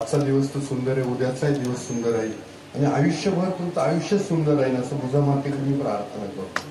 आजचा दिवस तो सुंदर आहे, उद्याचाही दिवस सुंदर आहे आणि आयुष्यभर तुमचं आयुष्य सुंदर राहील असं मुझामार्फत मी प्रार्थना करतो.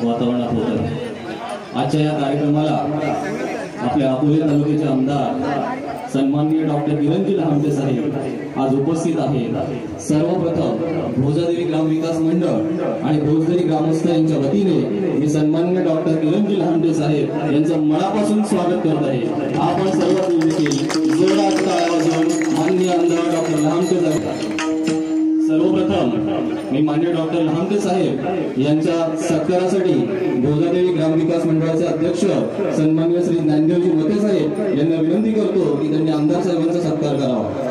वातावरणात होतं. आजच्या या कार्यक्रमाला आपल्या अकोले तालुक्याचे आमदार सन्माननीय डॉक्टर किरणजी लहामटे साहेब आज उपस्थित आहेत. सर्वप्रथम भोजादेवी ग्रामविकास मंडळ आणि भोजदेवी ग्रामस्थ यांच्या वतीने मी सन्माननीय डॉक्टर किरणजी लहामटे साहेब यांचं मनापासून स्वागत करत आहे. आपण सर्व देखील जोरात टाळ्या वाजवून माननीय आमदार डॉक्टर लहामटे साहेब. सर्वप्रथम मी माननीय डॉक्टर लहामटे साहेब यांच्या सत्कारासाठी भोजादेवी ग्रामविकास मंडळाचे अध्यक्ष सन्माननीय श्री ज्ञानदेवजी मोते साहेब यांना विनंती करतो की त्यांनी आमदार साहेबांचा सत्कार करावा.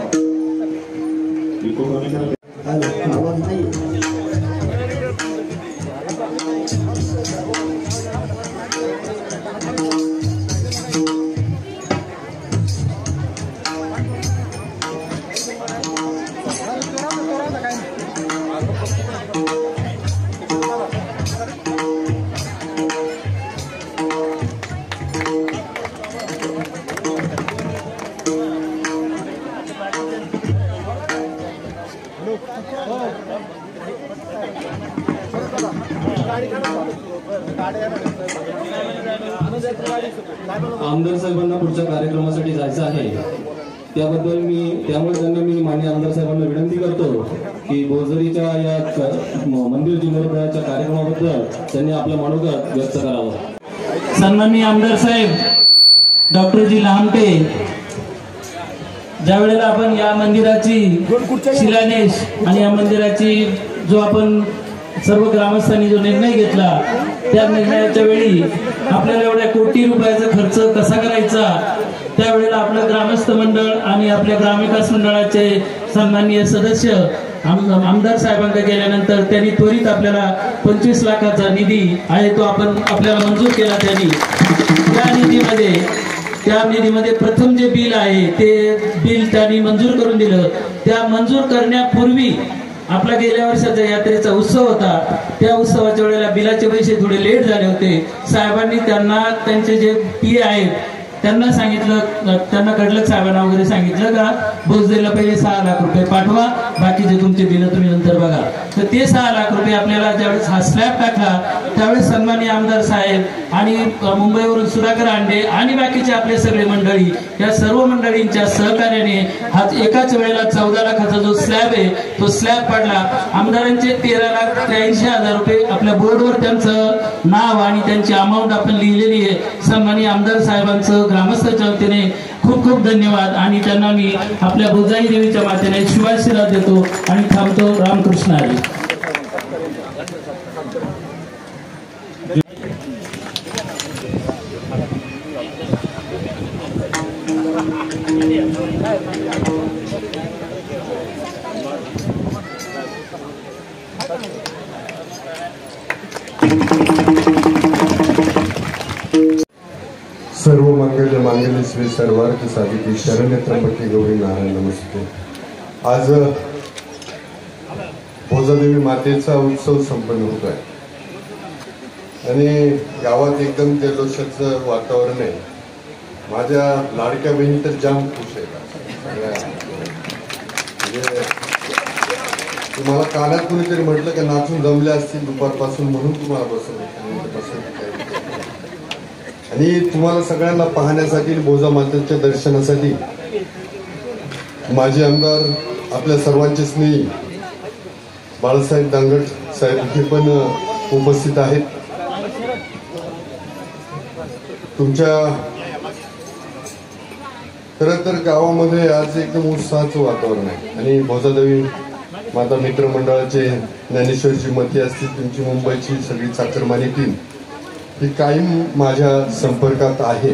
आमदार साहेबांना पुढच्या कार्यक्रमासाठी जायचं आहे, त्यामुळे त्यांना मी माननीय आमदार साहेबांना विनंती करतो की भोजरीच्या या मंदिर जीर्णोद्धाराच्या कार्यक्रमाबद्दल त्यांनी आपलं मनोगत व्यक्त करावं. सन्माननीय आमदार साहेब डॉक्टरजी लहामटे, ज्या वेळेला आपण या मंदिराची शिलान्यास आणि या मंदिराची जो आपण सर्व ग्रामस्थांनी जो निर्णय घेतला त्या निर्णयाच्या वेळी आपल्याला एवढ्या कोटी रुपयाचा खर्च कसा करायचा, त्यावेळेला आपलं ग्रामस्थ मंडळ आणि आपल्या ग्रामविकास मंडळाचे सन्माननीय सदस्य आमदार साहेबांकडे गेल्यानंतर त्यांनी त्वरित आपल्याला 25 लाखाचा निधी आहे तो आपण आपल्याला मंजूर केला. त्यांनी त्या निधीमध्ये प्रथम जे बिल आहे ते बिल त्यांनी मंजूर करून दिलं. त्या मंजूर करण्यापूर्वी आपला गेल्या वर्षाचा यात्रेचा उत्सव होता, त्या उत्सवाच्या वेळेला बिलाचे पैसे थोडे लेट झाले होते. साहेबांनी त्यांना त्यांचे जे पी आहेत त्यांना सांगितलं, त्यांना कडलक साहेबांना वगैरे सांगितलं का भोजदेवीला पहिले 6 लाख रुपये पाठवा, बाकीचे तुमचे बिल तुम्ही नंतर बघा. तर ते 6 लाख रुपये आपल्याला ज्यावेळेस हा स्लॅब टाकला त्यावेळेस सन्माननीय आमदार साहेब आणि मुंबईवरून सुधाकर अंडे आणि बाकीचे आपले सगळे मंडळी या सर्व मंडळींच्या सहकार्याने हा एकाच वेळेला 14 लाखाचा जो स्लॅब आहे तो स्लॅब पडला. आमदारांचे 13,83,000 रुपये आपल्या बोर्डवर त्यांचं नाव आणि त्यांची अमाऊंट आपण लिहिलेली आहे. सन्माननीय आमदार साहेबांचं ग्रामस्थांच्या वतीने खूप खूप धन्यवाद आणि त्यांना मी आपल्या भोजाई देवीच्या मातेने शुभाशीर्वाद देतो आणि थांबतो. रामकृष्ण हरी. सर्व मंगल मांगल्य श्री सर्वार्थ साधिके शरण्य त्र्यंबके गौरी नारायण नमस्ते. आज भोजादेवी मातेचा उत्सव संपन्न होत आहे आणि गावात एकदम जल्लोषाचं वातावरण आहे. माझ्या लाडक्या बहिणी तर जाम खुश आहेत. म्हणजे तुम्हाला कानात कुणीतरी म्हटलं की नाचून जमले असतील दुपारपासून म्हणून तुम्हाला बसवलं आणि तुम्हाला सगळ्यांना पाहण्यासाठी भोजा मातेच्या दर्शनासाठी माझे आमदार आपल्या सर्वांचे स्नेही बाळासाहेब दांगट साहेब हे पण उपस्थित आहेत. तुमच्या खरं तर गावामध्ये आज एकदम उत्साहाचं वातावरण आहे आणि भोजादेवी माता मित्र मंडळाचे ज्ञानेश्वरची मती असतील, तुमची मुंबईची सगळी चाकरमानी टीम ही कायम माझ्या संपर्कात आहे.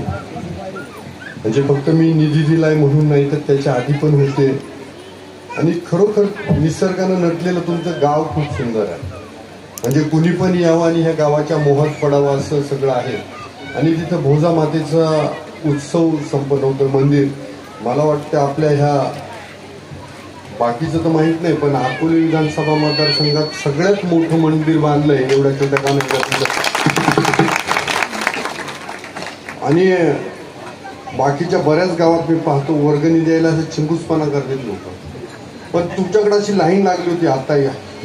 म्हणजे फक्त मी निधी दिलाय म्हणून नाही तर त्याच्या आधी पण होते आणि खरोखर निसर्गानं नटलेलं तुमचं गाव खूप सुंदर आहे. म्हणजे कुणी पण यावं आणि ह्या गावाच्या मोहात पडावं असं सगळं आहे. आणि तिथं भोजा मातेचा उत्सव संपन्न होतं. मंदिर मला वाटतं आपल्या ह्या बाकीचं तर माहित नाही पण अकोले विधानसभा मतदारसंघात सगळ्यात मोठं मंदिर बांधलंय एवढ्या छोट्या कानाच्या. आणि बाकीच्या बऱ्याच गावात मी पाहतो वर्गणी द्यायला असं चिंगूसपणा करतात लोक. पण तुमच्याकडे अशी लाईन लागली होती आता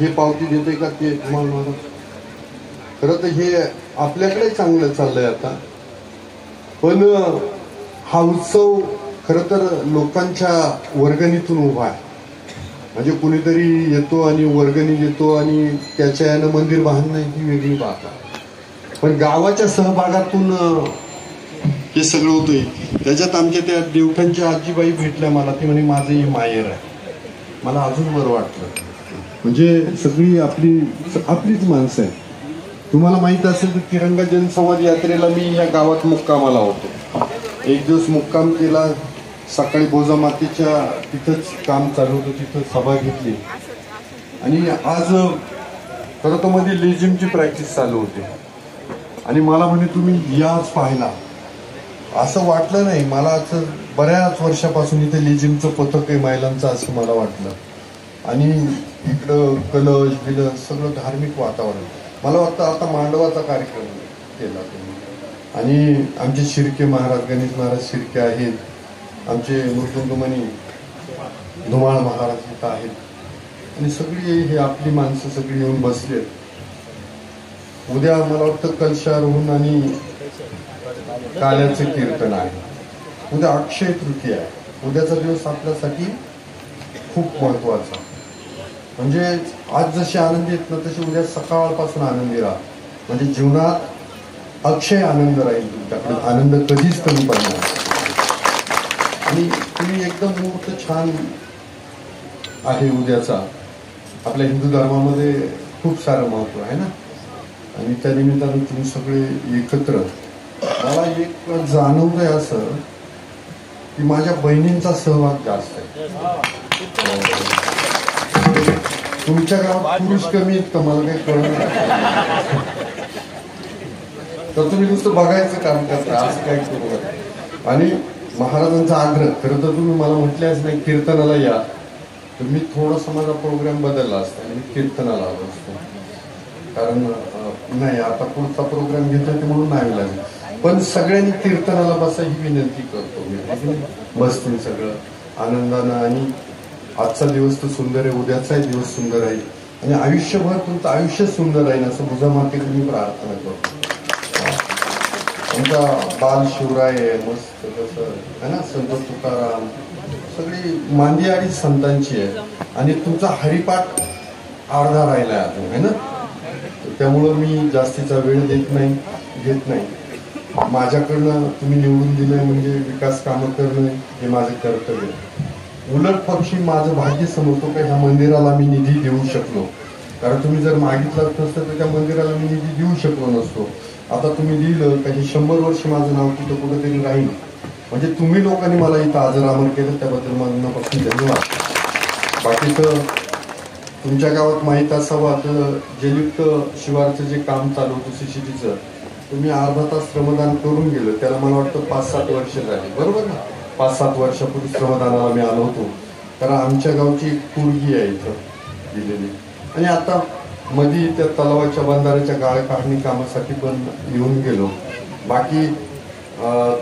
हे पावती देते का ते तुम्हाला खरं तर हे आपल्याकडे चांगलं चाललंय आता, पण हा उत्सव खरं तर लोकांच्या वर्गणीतून उभा आहे. म्हणजे कुणीतरी येतो आणि वर्गणी देतो आणि त्याच्या यानं मंदिर बांधणं ही वेगळी बात आहे, पण गावाच्या सहभागातून हे सगळं होतंय. त्याच्यात आमच्या त्या देवठांच्या आजीबाई भेटल्या मला, ती म्हणे माझं हे माहेर आहे. मला अजून बरं वाटलं. म्हणजे सगळी आपलीच माणसं आहे. तुम्हाला माहित असेल तर तिरंगा जनसंवाद यात्रेला मी या गावात मुक्कामाला होतो. एक दिवस मुक्काम केला. सकाळी बोजा मातीच्या तिथंच काम चालू होतं, तिथं सभा घेतली. आणि आज खरं तर मध्ये लेझिमची प्रॅक्टिस चालू होती आणि मला म्हणे तुम्ही याच पाहिला. असं वाटलं नाही मला. असं बऱ्याच वर्षापासून इथे लेझिमचं पथक आहे महिलांचं असं मला वाटलं. आणि इकडं कलश बिलश सगळं धार्मिक वातावरण. मला वाटतं आता मांडवाचा कार्यक्रम केला तुम्ही. आणि आमचे शिर्के महाराज, गणेश महाराज शिर्के आहेत, आमचे मृत्युंजयमणी धुमाळ महाराज इथं आहेत. आणि सगळी हे आपली माणसं सगळी येऊन बसलेत. उद्या मला वाटतं कलशारोहण आणि काल्याचं कीर्तन आहे. उद्या अक्षय तृतीया आहे. उद्याचा दिवस आपल्यासाठी खूप महत्वाचा. म्हणजे आज जसे आनंदी आहेत ना तसे उद्या सकाळपासून आनंदी राहा. म्हणजे जीवनात अक्षय आनंद राहील तुमच्याकडे. आनंद कधीच कमी पडणार. आणि तुम्ही एकदम मुहूर्त छान आहे उद्याचा. आपल्या हिंदू धर्मामध्ये खूप सारं महत्व आहे ना. आणि त्या निमित्तानं तुम्ही सगळे एकत्र. मला एक जाणवतंय असं की माझ्या बहिणींचा सहभाग जास्त आहे. तुमच्या गावात पुरुष कमी आहेत का मला काही कळलं नाही. तर तुम्ही नुसतं बघायचं काम करता असं काही करू नका. आणि महाराजांचा आग्रह खरं तर तुम्ही मला म्हटल्याच नाही कीर्तनाला या, तर मी थोडासा माझा प्रोग्राम बदलला असता. मी कीर्तनाला आलो असतो. कारण नाही आता पुढचा प्रोग्राम घेतला ते म्हणून नाही लागेल. पण सगळ्यांनी कीर्तनाला बसा ही विनंती करतो मी. बसतील सगळं आनंदानं. आणि आजचा दिवस तर सुंदर आहे, उद्याचाही दिवस सुंदर आहे आणि आयुष्यभर तुमचं आयुष्य सुंदर आहे असं बुजामातेकडे मी प्रार्थना करतो. आमचा बाल शिवराय आहे मस्त कसं आहे ना, संत तुकाराम सगळी मांदियाळी संतांची आहे. आणि तुमचा हरिपाठ अर्धा राहिलाय अजून आहे ना. त्यामुळं मी जास्तीचा वेळ घेत नाही. माझ्याकडनं तुम्ही निवडून दिलंय म्हणजे विकास कामं करणं हे माझं कर्तव्य. उलट पक्षी माझं भाग्य समजतो की ह्या मंदिराला मी निधी देऊ शकलो. कारण तुम्ही जर मागितलं नसतं तर त्या मंदिराला मी निधी देऊ शकलो नसतो. आता तुम्ही दिलं का हे 100 वर्ष माझं नाव तिथं कुठेतरी राहील. म्हणजे तुम्ही लोकांनी मला इथं आजरामर केलं त्याबद्दल मनापासून धन्यवाद. बाकीचं तुमच्या गावात माहीत असावं तर जलयुक्त शिवारचं जे काम चालू होतं सीसीटीचं, तुम्ही अर्धा तास श्रमदान करून गेलो. त्याला मला वाटतं 5-7 वर्ष झाली बरोबर ना. 5-7 वर्षापूर्वी श्रमदानाला मी आलो होतो. कारण आमच्या गावची एक पोरगी आहे इथं दिलेली. आणि आता मध्ये त्या तलावाच्या बंधाऱ्याच्या गाळ काढणी कामासाठी पण येऊन गेलो. बाकी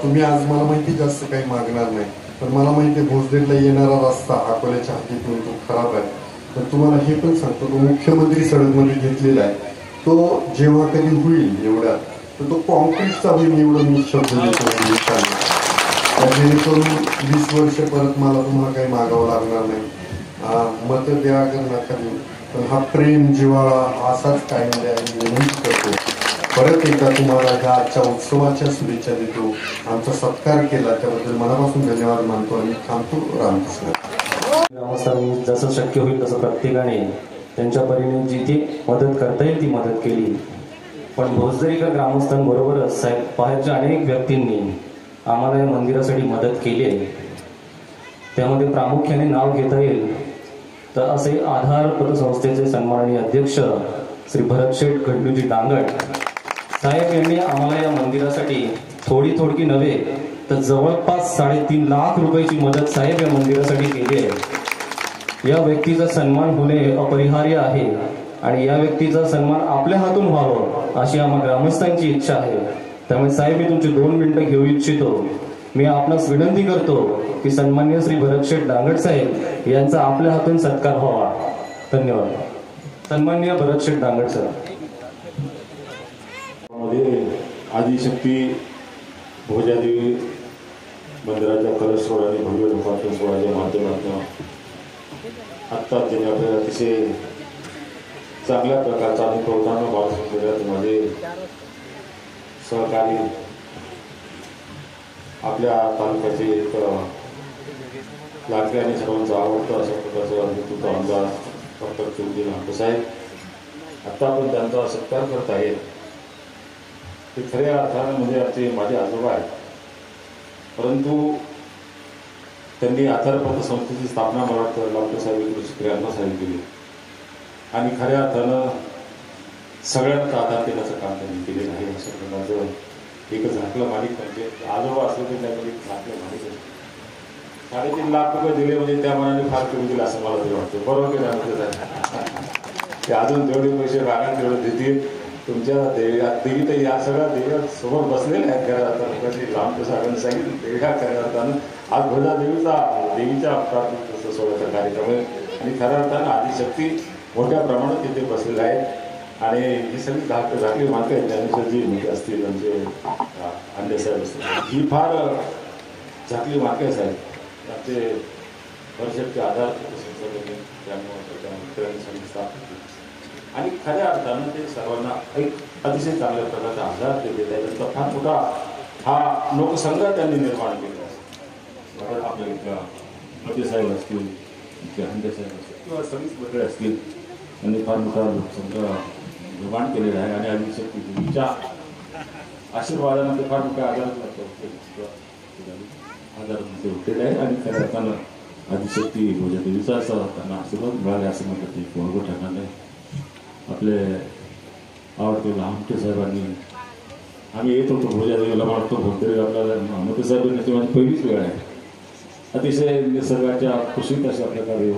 तुम्ही आज मला माहिती जास्त काही मागणार नाही, पण मला माहिती आहे भोसदेला येणारा रस्ता अकोल्याच्या हातीतून तो खराब आहे. तर तुम्हाला हे पण सांगतो तो मुख्यमंत्री सडकमध्ये घेतलेला आहे. तो जेव्हा कधी होईल एवढ्या तर तो कॉन्क्रीटचा होईल एवढं मी शब्द देतो. जेणेकरून 20 वर्ष परत मला तुम्हाला काही मागावं लागणार नाही. मत द्या नका देऊ, पण हा प्रेम जिव्हाळा असाच कायम द्यायला विनंती करतो. परत एकदा तुम्हाला ह्या आजच्या उत्सवाच्या शुभेच्छा देतो. आमचा सत्कार केला त्याबद्दल मनापासून धन्यवाद मानतो आणि थांबतो. रामकृष्ण. ग्रामस्थांनी जसं शक्य होईल तसं प्रत्येकाने त्यांच्या परीने जिथे मदत करता येईल ती मदत केली. पण भोसदरीकर ग्रामस्थांबरोबरच बाहेरच्या अनेक व्यक्तींनी आम्हाला या मंदिरासाठी मदत केली आहे. त्यामध्ये प्रामुख्याने नाव घेता येईल तर असे आधार पतसंस्थेचे सन्माननीय अध्यक्ष श्री भरतशेठ खंडूजी डांगट साहेब यांनी आम्हाला या मंदिरासाठी थोडी नव्हे तर जवळपास 3.5 लाख रुपयाची मदत साहेब या मंदिरासाठी केली आहे. या व्यक्तीचा सन्मान होणे अपरिहार्य आहे आणि या व्यक्तीचा सन्मान आपल्या हातून व्हावं अशी आम्हा ग्रामस्थांची इच्छा आहे. त्यामुळे साहेब मी तुमची 2 मिनिटं घेऊ इच्छितो. मी आपणास विनंती करतो की सन्माननीय श्री भरतशेठ डांगट साहेब यांचा आपल्या हातून सत्कार व्हावा. धन्यवाद. सन्माननीय भरतशेठ डांगट सर. आदिशक्ती भोजादेवी मंदिराच्या कलश सोहळा आणि भव्य लोकार्पण सोहळ्याच्या माध्यमातून आत्ता त्यांनी आपल्याला अतिशय चांगल्या प्रकारचा अनुभवताना मार्गदर्शन केल्यात माझे सहकारी आपल्या तालुक्याचे एक लाडके आणि सर्वांचं आवडतं अशा प्रकारचं नेतृत्व आमदार डॉक्टर चौधरी लांबे साहेब आत्ता आपण त्यांचा सत्कार करत आहे. ते खऱ्या अर्थानं म्हणजे आमचे माझे आजोबा आहेत, परंतु त्यांनी आधारपत्र संस्थेची स्थापना मला वाटतं लांबे साहेब 1993 साली केली आणि खऱ्या अर्थानं सगळ्यांना आधार देण्याचं काम त्यांनी केलेलं आहे. अशा प्रकारचं एक झाकलं मालिक म्हणजे आजोबा असलं तरी त्यामध्ये एक झाकलं मालिक आहे. 3.5 लाख रुपये दिले म्हणजे त्या मनाने फार कमी दिलं असं मला तरी वाटतं. बरोबर की ते अजून तेवढे पैसे रागात तेवढे देतील तुमच्या देवी तर या सगळ्या देव्या समोर बसलेल्या आहेत. खऱ्या अर्थानं लांबे साहेबांनी सांगितलं देव्या खऱ्या अर्थानं आज भोजा देवीच्या प्रार्थना सोहळ्याचा कार्यक्रम आहे आणि खऱ्या अर्थानं आदिशक्ती मोठ्या प्रमाणात तिथे बसलेल्या आहेत आणि ही सगळी झाकली मार्क आहेत. ज्ञानेश्वरजी मोठे असतील म्हणजे अंडे साहेब असतील, ही फार झाकली मार्के आहेत. आमचे वर्षाचे आधार संस्थापने त्यामुळे स्थापन केली आणि खऱ्या अर्थानं ते सर्वांना एक अतिशय चांगल्या प्रकारचा आधार ते देत आहे. त्यांचा फार मोठा हा लोकसंघ त्यांनी निर्माण केला आहे. आपल्या इथल्या मोठे साहेब असतील, हंडे साहेब असतील किंवा सगळीच मंडळी असतील, त्यांनी फार मोठा लोकसंघ निर्माण केलेला आहे आणि आदिशक्ती देवीच्या आशीर्वादाने ते फार मोठ्या आधार उठलेले आहे आणि खऱ्या अर्थानं आदिशक्ती भोजा देवीचा असा त्यांना आशीर्वाद मिळाले असं म्हणतात. ते कोणगो ठिकाण आहे. आपले आवडते लांबटे साहेबांनी आम्ही येत होतो भोजा देवीला वाटतो भोगतरी आपल्याला मोठे साहेबांनी माझी पहिलीच वेळ आहे. अतिशय निसर्गाच्या कुशीत अशा प्रकारे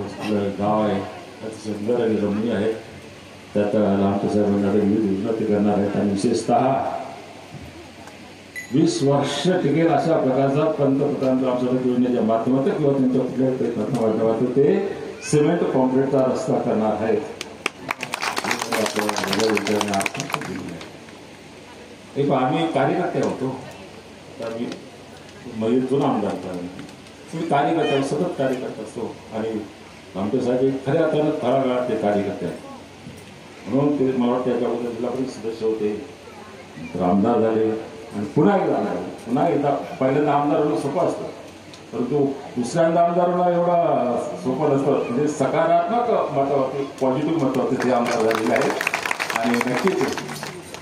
गाव आहे, अतिशय सुंदर आणि रमणीय आहे. त्यात लांबटे साहेबांना विविध योजना ते करणार आहेत आणि विशेषतः 20 वर्ष टिकेल अशा प्रकारचा पंतप्रधान आमच्या योजनेच्या माध्यमातून किंवा त्यांच्या कुठल्याही प्रयत्नाच्या माध्यमातून ते सिमेंट कॉन्क्रीटचा रस्ता करणार आहेत. एक आम्ही कार्यकर्ते होतो, आम्ही जुना आमदार तुम्ही कार्यकर्ता सतत कार्यकर्ता असतो आणि आमचे साहेब खऱ्या अर्थानं तळागाळात ते कार्यकर्ते आहेत. म्हणून ते मला वाटतं त्याच्या अगोदर जिल्हा परिषद सदस्य होते, तर आमदार झाले आणि पुन्हा एकदा पहिल्यांदा आमदार होणं सोपं असतं, परंतु दुसऱ्यांदा आमदार होणं एवढा सोपं नसतं. म्हणजे सकारात्मक मतावरती पॉझिटिव्ह मतावरती ते आमदार झालेले आहेत आणि नक्कीच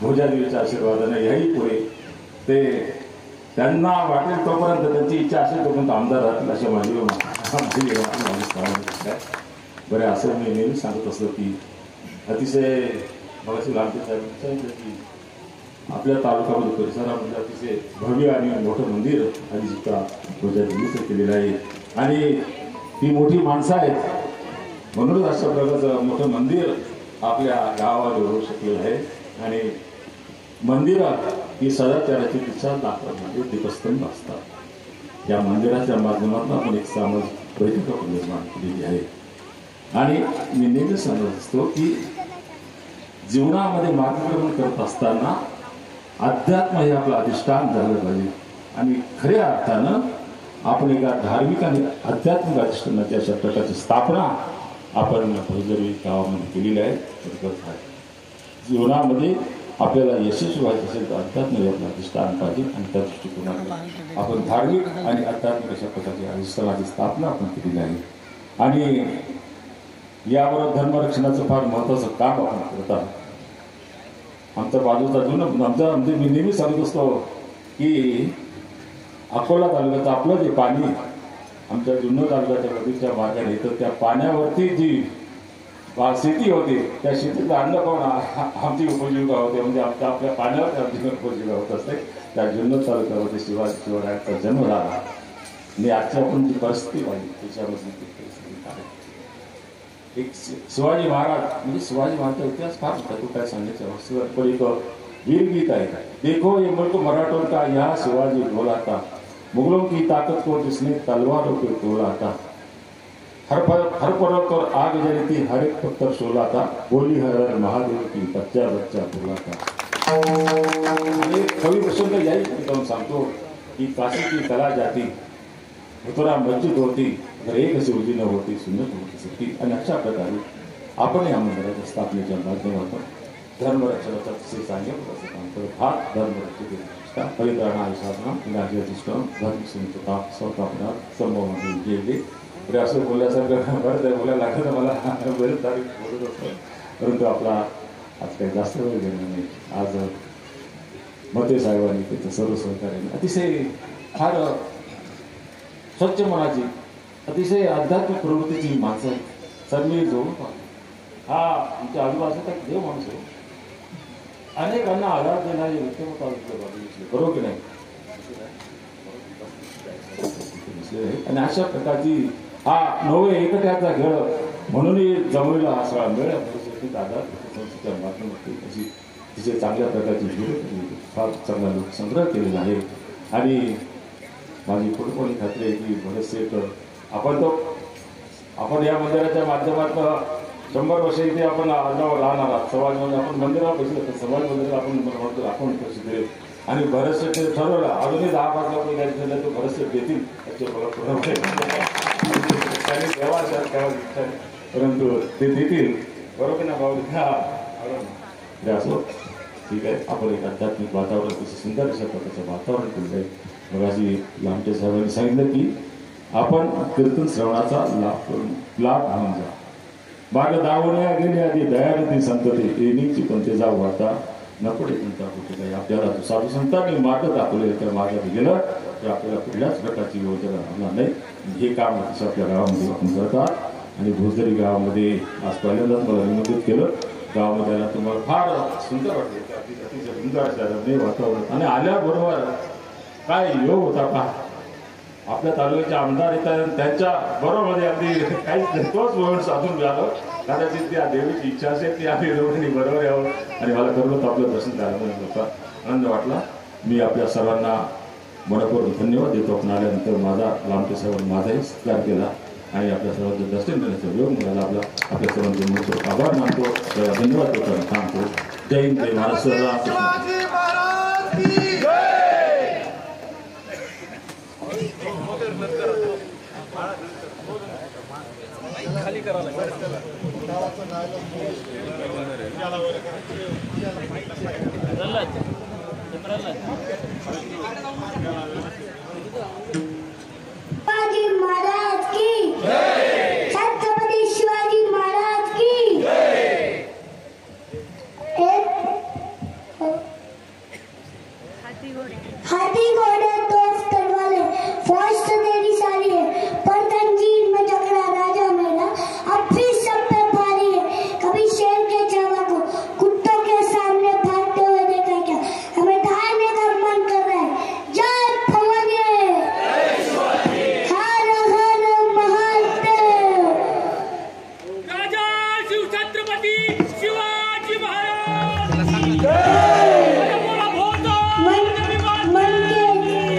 भोजा देवीच्या आशीर्वादाने याही पुढे ते त्यांना वाटेल तोपर्यंत त्यांची इच्छा असेल तोपर्यंत आमदार राहतील अशा माझी बरे. असं मी नेहमी सांगत असतो की अतिशय मगाशी लांबे साहेब सांगितलं की आपल्या तालुक्यामध्ये परिसरामध्ये अतिशय भव्य आणि मोठं मंदिर आदिशक्ती भोजा देवीचं केलेलं आहे आणि ती मोठी माणसं आहेत म्हणूनच अशा प्रकारचं मोठं मंदिर आपल्या गावावर होऊ शकलेलं आहे. आणि मंदिरात ही सदाचाराची दिशा दाखवणारे दीपस्तंभ असतात. या मंदिराच्या माध्यमातून आपण एक सामाजिक बैठक आपण निर्माण केलेली आहे आणि मी नेहमी सांगत असतो की जीवनामध्ये मार्गक्रमण करत असताना अध्यात्म हे आपलं अधिष्ठान झालं पाहिजे आणि खऱ्या अर्थानं आपण एका धार्मिक आणि आध्यात्मिक अधिष्ठानाची अशा प्रकारची स्थापना आपण भोजदेवी गावामध्ये केलेली आहे. जीवनामध्ये आपल्याला यशस्वी व्हायचं असेल तर अध्यात्म हे आपलं अधिष्ठान पाहिजे आणि त्या दृष्टिकोनातून आपण धार्मिक आणि आध्यात्मिक अशा प्रकारची अधिष्ठानाची स्थापना आपण केलेली आहे आणि याबरोबर धर्मरक्षणाचं फार महत्त्वाचं काम आपण करत आहोत. आमच्या बाजूचा जुनं आमच्या म्हणजे मी नेहमी सांगत असतो की अकोला तालुक्याचं आपलं जे पाणी आमच्या जुन्नर तालुक्याच्या नदीच्या मार्गाने येतं त्या पाण्यावरती जी शेती होते त्या शेतीचं अन्न पण आमची उपजीविका होते. म्हणजे आपल्या पाण्यावर आमची उपजीविका होत असते. त्या जुन्नर तालुक्यामध्ये शिवरायांचा जन्म झाला आणि आजची आपण जी परिस्थिती पाहिजे त्याच्यामध्ये एक शिवाजी महाराज म्हणजे शिवाजी महाराजचा इतिहास फार होता. तो काय सांगायचा वस्तूवर पण एक वीरगीत आहे. देखो ये मुल्क मराठों का यहाँ शिवाजी ढोला था, मुगलों की ताकत को जिसने तलवारों पे तोड़ा था, हर पर्वत और आग जली थी, हर एक पत्थर शोला था, बोली हर महादेव की बच्चा बच्चा बोला था. कवी एकदम सांगतो की काशीची कला जाती मथुरा मस्जिद होती तर एक शिवजी न होती सुन्नत होती सती. आणि अशा प्रकारे आपण या मंदिराच्या स्थापनेच्या माध्यमातून धर्मरक्षणाचा तसे सांगितलं असं काम करत हा धर्मरक्षक परित्राणा साधना राज्याधिष्ठान धर्मसंस्थता स्वतःपणा संभवमध्ये गेले. तर असं बोलल्यासारखं बरंच आहे, बोलायला लागतं मला बरेच तारीख बोलत असतो. परंतु आपला आज काही जास्त वेळ गेला नाही. आज मते साहेबांनी त्याचं सर्व सहकार्याने अतिशय फार स्वच्छ मनाची अतिशय आध्यात्मिक प्रवृत्तीची माणसं सर्व जोडून हा आमच्या आजूबाजूचा देव माणूस आहे. अनेकांना आधार देणारे व्यक्तिमत्व बरोबर की नाही. आणि अशा प्रकारची हा नवे एकट्याचा खेळ म्हणूनही जमलेला हा सगळा मेळ परिस्थितीत आधार संस्थेच्या माध्यमातून अशी तिचे चांगल्या प्रकारची फार चांगला लोकसंग्रह केलेला आहे. आणि माझी पूर्णपणे खात्री आहे की बरेचसे आपण या मंदिराच्या माध्यमातून 100 वर्ष इथे आपण राहणार आहात. समाजमध्ये आपण मंदिरावर बसलो तर समाज मंदिराला आपण म्हणतो आपण कशी देईल आणि बरेचसे ते ठरवलं अजूनही 10-5 लोक द्यायचे झाले तर बरेचसे देतील त्याचे मला परंतु ते देतील बरोबर ना भाऊ. असो ठीक आहे. आपण एक आध्यात्मिक वातावरण तसं सुंदर अशा प्रकारचं वातावरण केलं आहे. मग अशी लामटे साहेबांनी सांगितलं की आपण कीर्तन श्रवणाचा लाभ घेऊन जा. बाग दावण्या गेली आधी दयानिधी संतती येणीची कोणते जाऊ आता नपडे कोणता कुठे काही. आपल्याला साधू संतांनी मार्ग दाखवले त्या मार्गात गेलं तर आपल्याला कुठल्याच प्रकारची योजना होणार नाही. हे काम अतिशय आपल्या गावामध्ये आपण करतात. आणि भोसरी गावामध्ये आज पहिल्यांदाच मला निमंत्रित केलं. गावामध्ये आला तुम्हाला फार सुंदर वाटले अतिशय सुंदर वातावरण. आणि आल्याबरोबर काय योग होता का आपल्या तालुक्याचे आमदार येतात त्यांच्या बरोबर अगदी काही तोच मोमेंट साधून मिळालं. कदाचित त्या देवीची इच्छा असेल ती आम्ही दोघांनी बरोबर यावं आणि मला करूनच आपलं दर्शन झालं होता. आनंद वाटला. मी आपल्या सर्वांना मनपूर्वक धन्यवाद देतो. आपण आल्यानंतर माझा लांबटे साहेबांनी माझाही सत्कार केला आणि आपल्या सर्वांचं दर्शन करण्याचा योग मिळाला. आपल्या सर्वांचे मोठे आभार मानतो. धन्यवाद देतो सांगतो. जय हिंद जय महाराष्ट्र. खाली करा शिवाजी महाराज की जय. छत्रपती शिवाजी महाराज की जय. हाथी घोड़े तोप तलवारें फौज तो तेरी सारी है पर तंजीर में झगड़ा राजा मेरा अब फिर सब पे भारी है. कभी शेर के चावा को कुत्तों के सामने भागते हुए देखा क्या हमें ढाने का मन कर रहा है. जय भवानी हर हर महादेव. राजा शिव छत्रपती शिवाजी महाराज मन के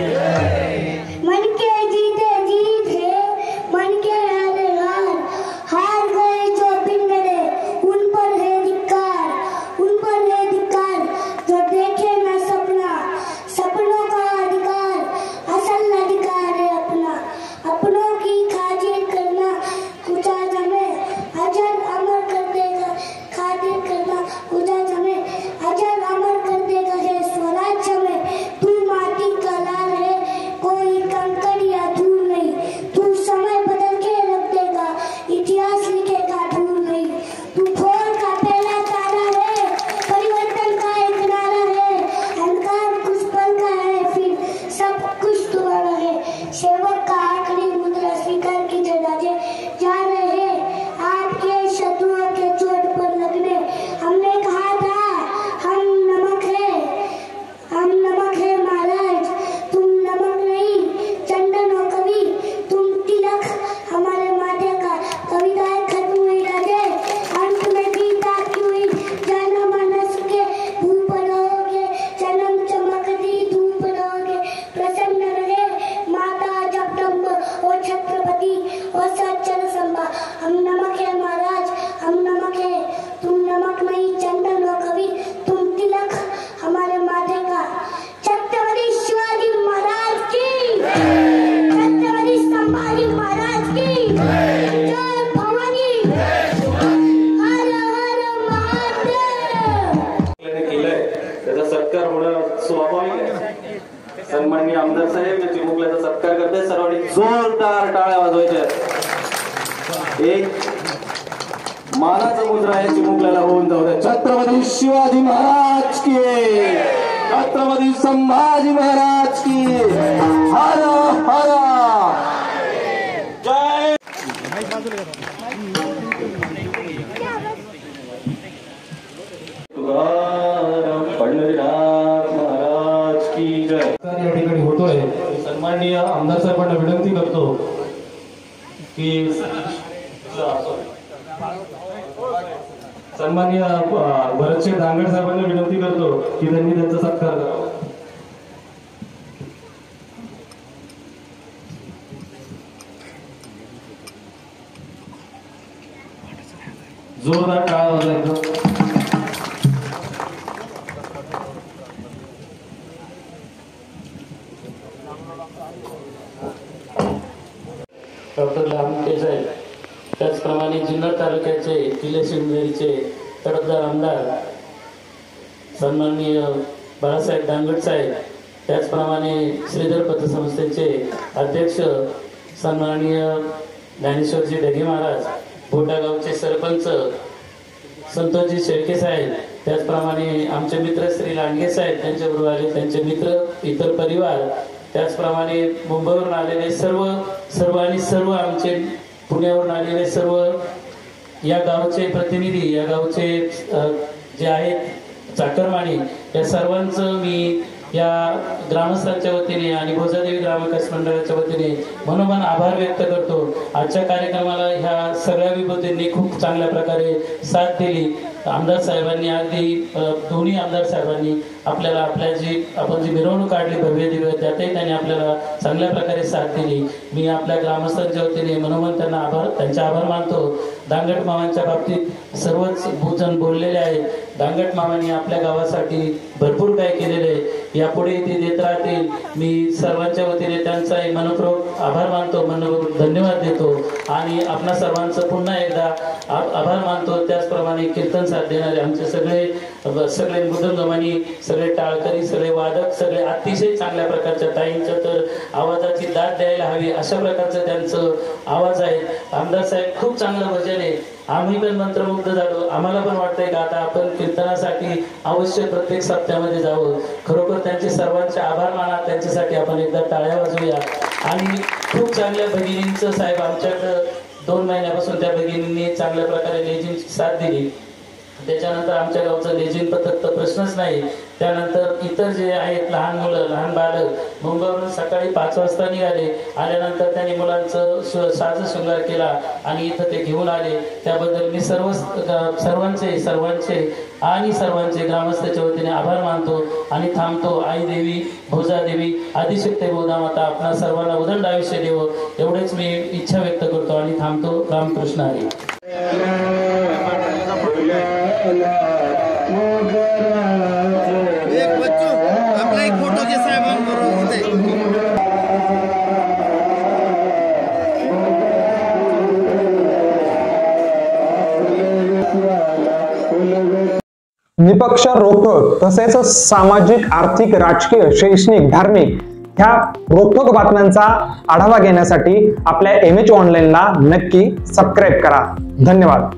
सन्माननीय आमदार साहेब या चिमुकल्याचा सत्कार करते. सर्वांनी जोरदार टाळ्या वाजवायच्या. एक मानाचा मुद्रा या चिमुकल्याला होऊन जाऊ द्या. छत्रपती शिवाजी महाराज की, छत्रपती संभाजी महाराज की, हर हर जय. पंढरीनाथ महाराज की जय. या ठिकाणी होतोय. सन्माननीय आमदार साहेबांना विनंती करतो की सन्माननीय भरतशेठ दांगड साहेबांना विनंती करतो की त्यांनी त्यांचा सत्कार करावा. जोरदार टाळ्या वाजवायचा. डॉक्टर लामटे साहेब, त्याचप्रमाणे जुन्नर तालुक्याचे किल्ले शिवनेरीचे तडफदार आमदार सन्माननीय बाळासाहेब दांगड साहेब, त्याचप्रमाणे श्रीधर पतसंस्थेचे अध्यक्ष सन्माननीय ज्ञानेश्वरजी ढगे महाराज, भोटागावचे सरपंच संतोषजी शेळके साहेब, त्याचप्रमाणे आमचे मित्र श्री लांडगे साहेब, त्यांच्याबरोबर आले त्यांचे मित्र, इतर परिवार, त्याचप्रमाणे मुंबईवरून आलेले सर्व आणि सर्व आमचे पुण्यावरून आलेले सर्व या गावचे प्रतिनिधी, या गावचे जे आहेत चाकरमानी, या सर्वांचं मी या ग्रामस्थांच्या वतीने आणि भोजादेवी ग्रामविकास मंडळाच्या वतीने मनोमन आभार व्यक्त करतो. आजच्या कार्यक्रमाला ह्या सगळ्या विभूतींनी खूप चांगल्या प्रकारे साथ दिली. आमदार साहेबांनी अगदी दोन्ही आमदार साहेबांनी आपल्याला आपण जी मिरवणूक काढली भव्य दिव्य, त्यातही त्यांनी आपल्याला चांगल्या प्रकारे साथ दिली. मी आपल्या ग्रामस्थांच्या वतीने मनोमन त्यांचे आभार मानतो. दांगट मामांच्या बाबतीत सर्वच जण बोललेले आहेत. दांगट मामांनी आपल्या गावासाठी भरपूर काय केलेले आहे. यापुढे ते देत राहतील. मी सर्वांच्या वतीने त्यांचाही मनपूर्वक आभार मानतो, मनपूर्वक धन्यवाद देतो आणि आपणा सर्वांचं पुन्हा एकदा आभार मानतो. त्याचप्रमाणे कीर्तन साथ देणारे आमचे सगळे मृदंगमानी, सगळे टाळकरी, सगळे वादक, सगळे अतिशय चांगल्या प्रकारच्या, ताईंच्या तर आवाजाची दाद द्यायला हवी अशा प्रकारचं त्यांचं आवाज आहे. आमदार साहेब खूप चांगलं भजन आहे. आम्ही पण मंत्रमुग्ध झालो. आम्हाला पण वाटतंय का आता आपण कीर्तनासाठी अवश्य प्रत्येक सप्त्यामध्ये जावं. खरोखर त्यांचे सर्वांचे आभार माना. त्यांच्यासाठी आपण एकदा टाळ्या वाजवूया. आणि खूप चांगल्या भगिनींचं साहेब आमच्याकडं 2 महिन्यापासून त्या भगिनींनी चांगल्या प्रकारे लेझिमची साथ दिली. त्याच्यानंतर आमच्या गावचं लेझिम पथक तर प्रश्नच नाही. त्यानंतर इतर जे आहेत लहान मुलं, लहान बालक मुंबईवरून सकाळी 5 वाजता निघाले. आल्यानंतर त्यांनी मुलांचं साज शृंगार केला आणि इथं ते घेऊन आले. त्याबद्दल मी सर्वांचे ग्रामस्थांच्या वतीने आभार मानतो आणि थांबतो. आई देवी, भोजादेवी, आदिशक्ती भोदामाता आपणा सर्वांना उदंड आयुष्य देवो, एवढेच मी इच्छा व्यक्त करतो आणि थांबतो. रामकृष्ण हरी. आपला एक फोटो घे साहेबांबरोबर. निपक्ष, रोखठोक तसेच सामाजिक, आर्थिक, राजकीय, शैक्षणिक, धार्मिक ह्या रोखठोक बातम्यांचा आढावा घेण्यासाठी आपल्या MH ऑनलाईनला नक्की सबस्क्राईब करा. धन्यवाद.